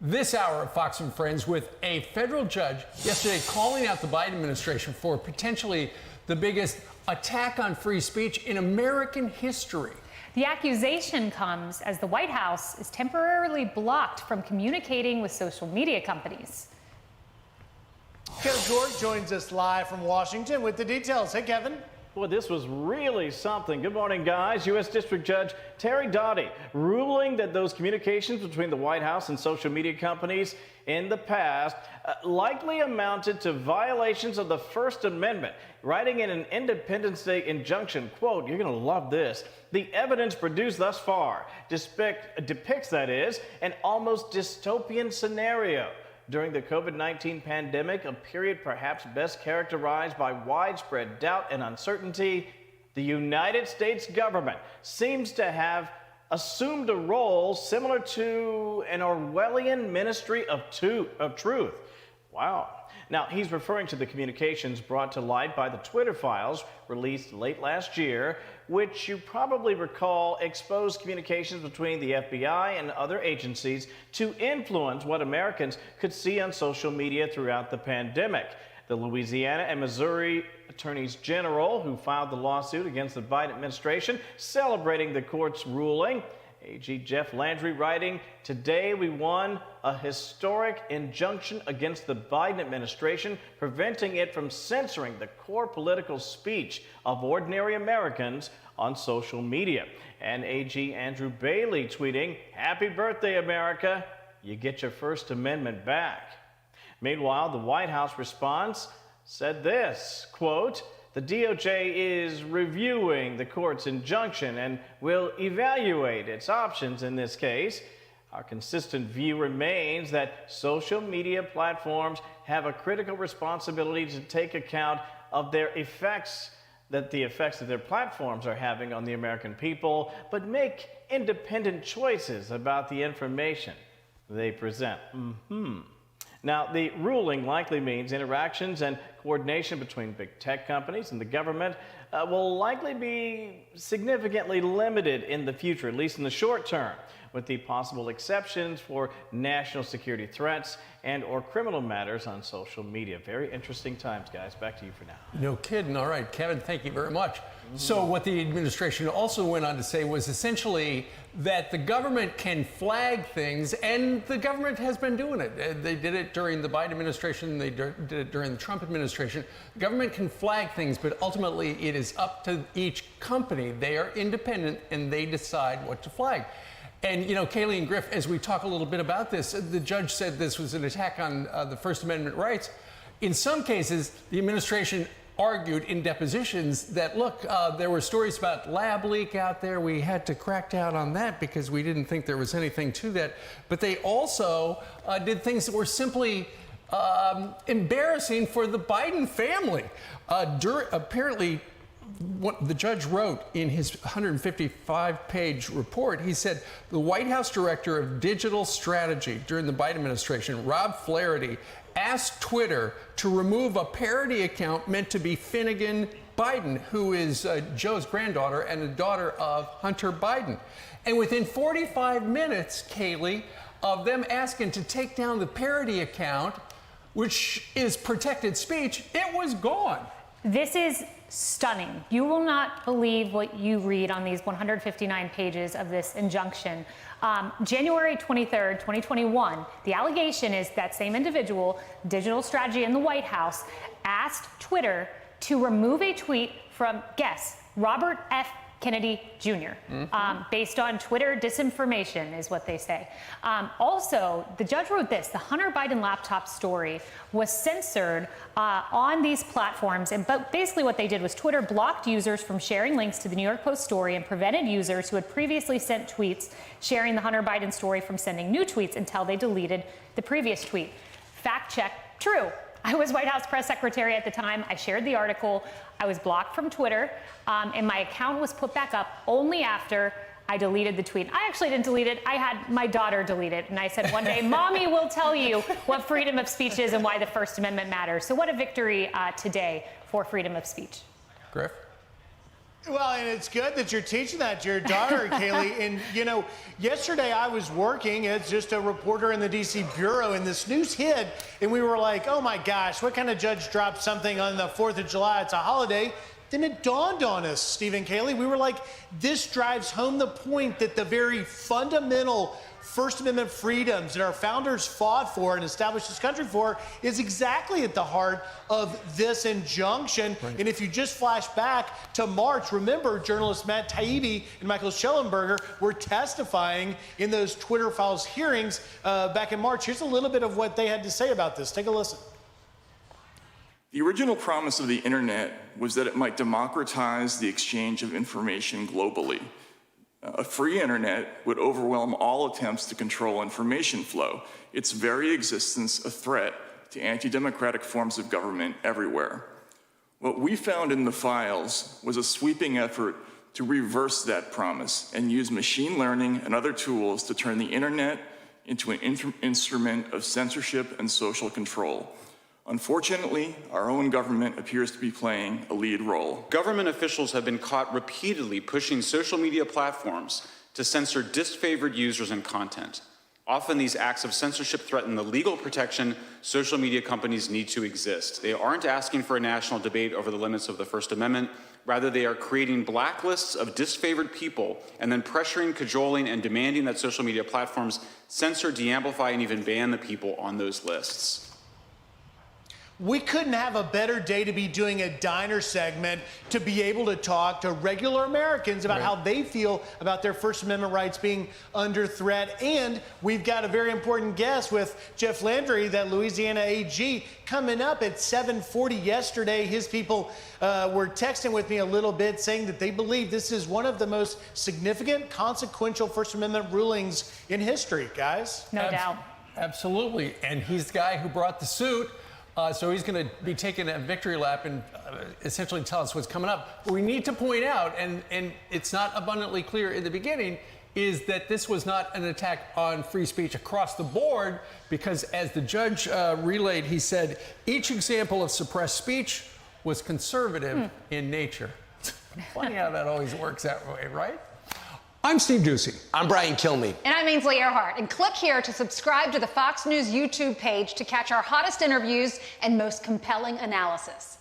This hour of Fox and Friends with a federal judge yesterday calling out the Biden administration for potentially the biggest attack on free speech in American history. The accusation comes as the White House is temporarily blocked from communicating with social media companies. Kevin Corke joins us live from Washington with the details. Hey, Kevin. Boy, this was really something. Good morning, guys. U.S. District Judge Terry Doughty ruling that those communications between the White House and social media companies in the past likely amounted to violations of the First Amendment, writing in an Independence Day injunction, quote, you're going to love this, the evidence produced thus far depicts, that is, an almost dystopian scenario during the COVID-19 pandemic, a period perhaps best characterized by widespread doubt and uncertainty. The United States government seems to have assumed a role similar to an Orwellian ministry of truth. Wow. Now, he's referring to the communications brought to light by the Twitter files released late last year, which you probably recall exposed communications between the FBI and other agencies to influence what Americans could see on social media throughout the pandemic. The Louisiana and Missouri attorneys general who filed the lawsuit against the Biden administration celebrating the court's ruling. AG Jeff Landry writing, today we won a historic injunction against the Biden administration, preventing it from censoring the core political speech of ordinary Americans on social media. And AG Andrew Bailey tweeting, happy birthday, America. You get your First Amendment back. Meanwhile, the White House response said this, quote, the DOJ is reviewing the court's injunction and will evaluate its options in this case. Our consistent view remains that social media platforms have a critical responsibility to take account of their effects, that the effects that their platforms are having on the American people, but make independent choices about the information they present. Now, the ruling likely means interactions and coordination between big tech companies and the government will likely be significantly limited in the future, at least in the short term, with the possible exceptions for national security threats and or criminal matters on social media. Very interesting times, guys. Back to you for now. No kidding. All right, Kevin, thank you very much. So what the administration also went on to say was essentially that the government can flag things, and the government has been doing it. They did it during the Biden administration. They did it during the Trump administration. The government can flag things, but ultimately it is up to each company. They are independent, and they decide what to flag. And, you know, Kaylee and Griff, as we talk a little bit about this, the judge said this was an attack on the First Amendment rights. In some cases, the administration argued in depositions that, look, there were stories about lab leak out there. We had to crack down on that because we didn't think there was anything to that. But they also did things that were simply embarrassing for the Biden family. Apparently, what the judge wrote in his 155-page report, he said the White House Director of Digital Strategy during the Biden administration, Rob Flaherty, asked Twitter to remove a parody account meant to be Finnegan Biden, who is Joe's granddaughter and the daughter of Hunter Biden. And within 45 minutes, Kaylee, of them asking to take down the parody account, which is protected speech, it was gone. This is stunning. You will not believe what you read on these 159 pages of this injunction. January 23rd, 2021, the allegation is that same individual, Digital Strategy in the White House, asked Twitter to remove a tweet from, guess, Robert F. Kennedy Jr. Based on Twitter disinformation is what they say. Also, the judge wrote this, the Hunter Biden laptop story was censored on these platforms. But basically what they did was Twitter blocked users from sharing links to the New York Post story and prevented users who had previously sent tweets sharing the Hunter Biden story from sending new tweets until they deleted the previous tweet. Fact check, true. I was White House press secretary at the time. I shared the article. I was blocked from Twitter, and my account was put back up only after I deleted the tweet. I actually didn't delete it. I had my daughter delete it, and I said one day, Mommy will tell you what freedom of speech is and why the First Amendment matters. So what a victory today for freedom of speech. Griff? Well, and it's good that you're teaching that to your daughter, Kaylee. And, you know, yesterday I was working as just a reporter in the D.C. Bureau, and this news hit, and we were like, oh, my gosh, what kind of judge dropped something on the 4th of July? It's a holiday. Then it dawned on us, Stephen, Kaylee. We were like, this drives home the point that the very fundamental First Amendment freedoms that our founders fought for and established this country for is exactly at the heart of this injunction. Right. And if you just flash back to March, remember journalists Matt Taibbi and Michael Schellenberger were testifying in those Twitter Files hearings back in March. Here's a little bit of what they had to say about this. Take a listen. The original promise of the internet was that it might democratize the exchange of information globally. A free internet would overwhelm all attempts to control information flow, its very existence a threat to anti-democratic forms of government everywhere. What we found in the files was a sweeping effort to reverse that promise and use machine learning and other tools to turn the internet into an instrument of censorship and social control. Unfortunately, our own government appears to be playing a lead role. Government officials have been caught repeatedly pushing social media platforms to censor disfavored users and content. Often these acts of censorship threaten the legal protection social media companies need to exist. They aren't asking for a national debate over the limits of the First Amendment. Rather, they are creating blacklists of disfavored people and then pressuring, cajoling, and demanding that social media platforms censor, de-amplify, and even ban the people on those lists. We couldn't have a better day to be doing a diner segment to be able to talk to regular Americans about how they feel about their First Amendment rights being under threat. And we've got a very important guest with Jeff Landry, that Louisiana AG, coming up at 7:40 yesterday. His people were texting with me a little bit saying that they believe this is one of the most significant, consequential First Amendment rulings in history, guys. No doubt. Absolutely. And he's the guy who brought the suit. So he's going to be taking a victory lap and essentially tell us what's coming up. What we need to point out, and it's not abundantly clear in the beginning, is that this was not an attack on free speech across the board, because as the judge relayed, he said each example of suppressed speech was conservative in nature. Funny how that always works that way, right? I'm Steve Ducey. I'm Brian Kilmeade. And I'm Ainsley Earhart. And click here to subscribe to the Fox News YouTube page to catch our hottest interviews and most compelling analysis.